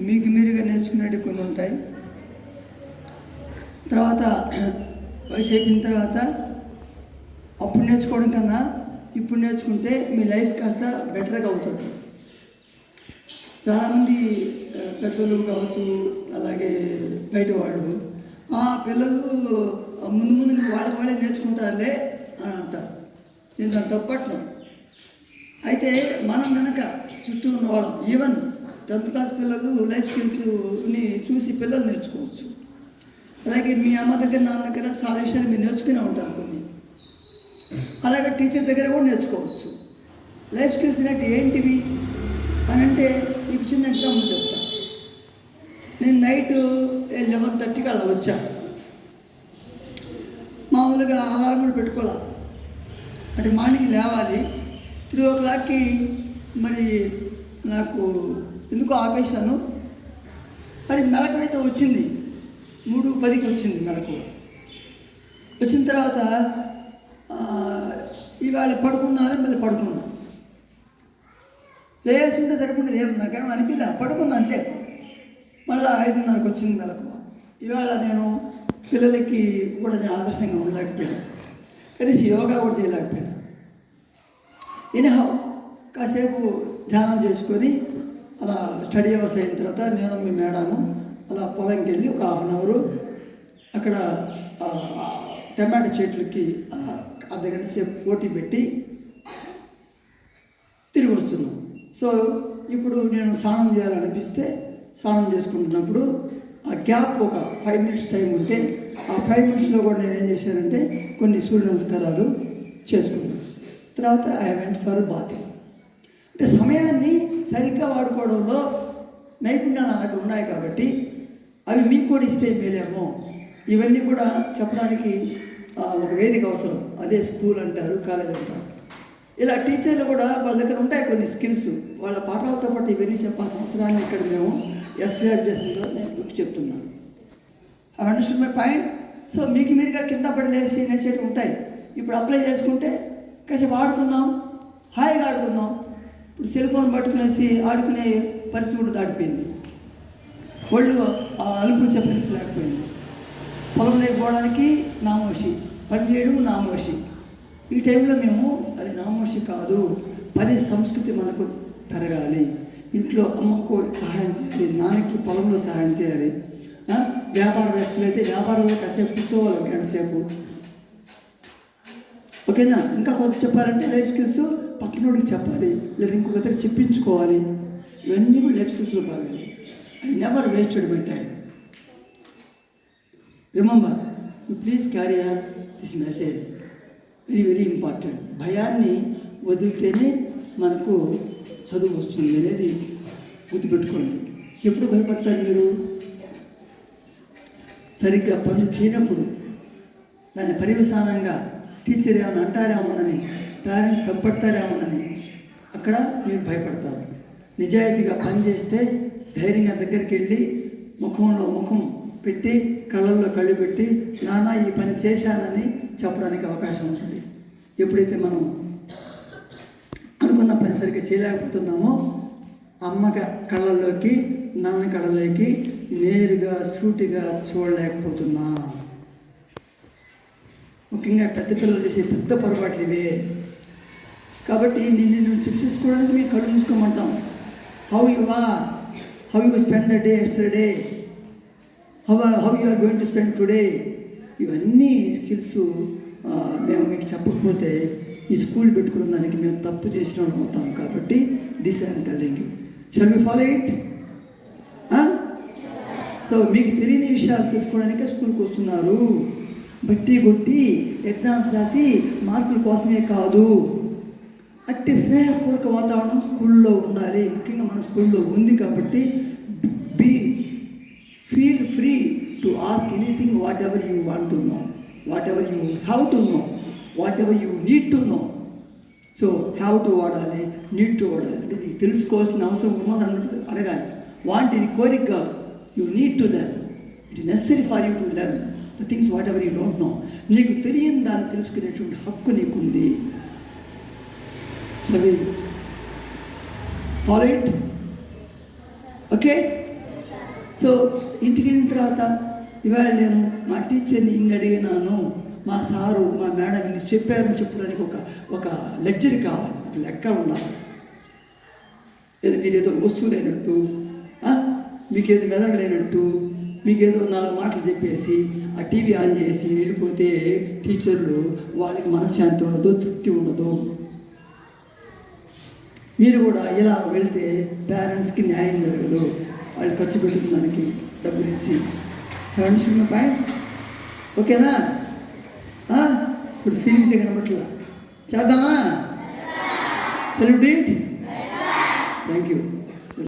మీకు మీరుగా నేర్చుకునేవి కొన్ని ఉంటాయి. తర్వాత వయసు అయిపోయిన తర్వాత అప్పుడు నేర్చుకోవడం కన్నా ఇప్పుడు నేర్చుకుంటే మీ లైఫ్ కాస్త బెటర్గా అవుతుంది. చాలామంది పెద్దలు కావచ్చు, అలాగే బయట వాళ్ళు పిల్లలు ముందు ముందు వాళ్ళే నేర్చుకుంటారులే అని అంటారు. నేను దాన్ని తప్పట్లేదు. అయితే మనం కనుక చుట్టూ ఉన్న వాళ్ళం, ఈవెన్ 10th క్లాస్ పిల్లలు లైఫ్ స్కిల్స్ని చూసి పిల్లలు నేర్చుకోవచ్చు. అలాగే మీ అమ్మ దగ్గర, నాన్న దగ్గర చాలా విషయాలు మీరు నేర్చుకునే ఉంటారు కొన్ని. అలాగే టీచర్ దగ్గర కూడా నేర్చుకోవచ్చు. లైఫ్ స్కిల్స్ అంటే ఏంటివి అని అంటే మీకు చిన్న ఎగ్జాంపుల్ చెప్తాను. నేను నైట్ 11:30కి అలా వచ్చా. మామూలుగా అలారం కూడా పెట్టుకోవాలి, అంటే మార్నింగ్ లేవాలి. 3 o'clockకి మరి నాకు ఎందుకో ఆపేశాను. అది మెలకైతే వచ్చింది, 3:10కి వచ్చింది మెలకు. వచ్చిన తర్వాత ఇవాళ పడుకున్నాను, మళ్ళీ పడుకున్నాను. లేస్తుంటే సరిపోతుంది, ఏం నాకేమో అనిపించలే, పడుకున్నా అంతే. మళ్ళీ 5:30కి వచ్చింది మెలకు. ఇవాళ నేను పిల్లలకి కూడా నేను ఆదర్శంగా ఉండలేకపోయాను, కనీసం యోగా కూడా చేయలేకపోయాను. ఎనీహౌ కాసేపు ధ్యానం చేసుకొని అలా స్టడీ అవర్స్ అయిన తర్వాత నేను మీ మేడము అలా పొలంకి వెళ్ళి ఒక 1/2 hour అక్కడ టమాటో చెట్లకి అర్ధగంట సేపు పోటీ పెట్టి తిరిగి వస్తున్నాం. సో ఇప్పుడు నేను స్నానం చేయాలనిపిస్తే స్నానం చేసుకుంటున్నప్పుడు ఆ గ్యాప్ ఒక 5 minutes టైం ఉంటే ఆ 5 minutesలో కూడా నేను ఏం చేశానంటే కొన్ని సూర్య నమస్కారాలు చేసుకున్నాను. తర్వాత ఐ వెంట్ ఫర్ బాతింగ్. అంటే సమయాన్ని సరిగ్గా వాడుకోవడంలో నైపుణ్యాలు నాకు ఉన్నాయి కాబట్టి అవి మీకు కూడా ఇస్తే మేలేమో. ఇవన్నీ కూడా చెప్పడానికి ఒక వేదిక అవసరం. అదే స్కూల్ అంటారు, కాలేజ్ అంటారు. ఇలా టీచర్లు కూడా వాళ్ళ దగ్గర ఉంటాయి కొన్ని స్కిల్స్. వాళ్ళ పాఠాలతో పాటు ఇవన్నీ చెప్పాల్సిన అవసరాన్ని ఇక్కడ మేము ఎస్ఆర్జెస్లో నేను చెప్తున్నాను. I understand my point. So మీకు మీరుగా కింద పడి లేసి నేర్చేవి ఉంటాయి. ఇప్పుడు అప్లై చేసుకుంటే కాసేపు ఆడుకుందాం, హాయిగా ఆడుకుందాం. ఇప్పుడు సెల్ ఫోన్ పట్టుకునేసి ఆడుకునే పరిస్థితి కూడా దాటిపోయింది. ఒళ్ళు అలుపుచ్చే పరిస్థితి లేకపోయింది. పొలం లేకపోవడానికి నామోషి, పని చేయడం నామోషి. ఈ టైంలో మేము అది నామోషి కాదు, పని సంస్కృతి మనకు పెరగాలి. ఇంట్లో అమ్మకు సహాయం చేయాలి, నాన్నకి పొలంలో సహాయం చేయాలి. వ్యాపారవేత్తలు అయితే వ్యాపారంలో కాసేపు కూర్చోవాలి, ఒక గంట సేపు. ఓకేనా? ఇంకా కొంత చెప్పాలంటే లైఫ్ స్కిల్స్ పక్కనోడికి చెప్పాలి, లేదా ఇంకొక దగ్గర చెప్పించుకోవాలి. ఇవన్నీ కూడా లైఫ్ స్కిల్స్లో భాగంగా. I never wasted my time. Remember, you please carry on this message, very very important. భయాన్ని వదిలితేనే మనకు చదువు వస్తుంది అనేది గుర్తుపెట్టుకోండి. ఎప్పుడు భయపడతారు మీరు? సరిగ్గా పనులు చేయనప్పుడు, దాని పర్యవసానంగా టీచర్ ఏమైనా అంటారేమోనని, పేరెంట్స్ తప్పడతారేమోనని అక్కడ మీరు భయపడతారు. నిజాయితీగా పని చేస్తే ధైర్యంగా దగ్గరికి వెళ్ళి ముఖంలో ముఖం పెట్టి, కళ్ళల్లో కళ్ళు పెట్టి, నాన్న ఈ పని చేశానని చెప్పడానికి అవకాశం ఉంటుంది. ఎప్పుడైతే మనం అనుకున్న పని సరిగ్గా చేయలేకపోతున్నామో అమ్మ కళ్ళల్లోకి, నాన్న కళ్ళలోకి నేరుగా సూటిగా చూడలేకపోతున్నా. ముఖ్యంగా పెద్ద పిల్లలు చేసే పెద్ద పొరపాట్లు ఇవే. కాబట్టి నిన్ను శిక్షించుకోవడానికి మీరు కళ్ళు మూసుకోమంటాం. How you spend the day yesterday, how you are going to spend today. ఇవన్నీ స్కిల్స్ మేము మీకు చెప్పకపోతే ఈ స్కూల్ పెట్టుకున్న దానికి మేము తప్పు చేసిన వాళ్ళు అవుతాం. కాబట్టి this I'm telling you. Shall we follow it? So మీకు తెలియని విషయాలు తెలుసుకోవడానికే స్కూల్కి వస్తున్నారు. బట్టి కొట్టి ఎగ్జామ్స్ రాసి మార్కుల కోసమే కాదు. అట్టి స్నేహపూర్వక వాతావరణం స్కూల్లో ఉండాలి. ముఖ్యంగా మన స్కూల్లో ఉంది కాబట్టి feel free to ask anything, what ever you want to know, what ever you have to know, what ever you need to know. So have to వాడాలి, నీడ్ టు వాడాలి. అంటే నీకు తెలుసుకోవాల్సిన అవసరం ఉన్నదని అడగాలి. వాంట్ ఇది కోరిక కాదు. You need to learn. It is necessary for you to learn the things what ever you don't know. నీకు తెలియని దాన్ని తెలుసుకునేటువంటి హక్కు నీకుంది. Follow it. ఓకే. సో ఇంటికి వెళ్ళిన తర్వాత ఇవాళ నేను మా టీచర్ని అడిగినాను, మా సారు మా మేడం ఇన్ని చెప్పారని చెప్పడానికి ఒక లెక్చర్ కావాలి, ఒక లెక్క ఉండాలి. ఏదో మీరేదో వస్తువు లేనట్టు, మీకేదో మెదడు లేనట్టు, మీకేదో 4 మాటలు చెప్పేసి ఆ టీవీ ఆన్ చేసి వెళ్ళిపోతే టీచర్లు వాళ్ళకి మనశ్శాంతి ఉండదు, తృప్తి ఉండదు. మీరు కూడా ఇలా వెళ్తే పేరెంట్స్కి న్యాయం జరగదు, వాళ్ళు ఖర్చు పెట్టుకున్న దానికి డబ్బులు ఇచ్చి. పాయింట్ ఓకేనా? ఇప్పుడు ఫీలింగ్సే కనబట్లా, చేద్దామా? సెలబ్రేట్.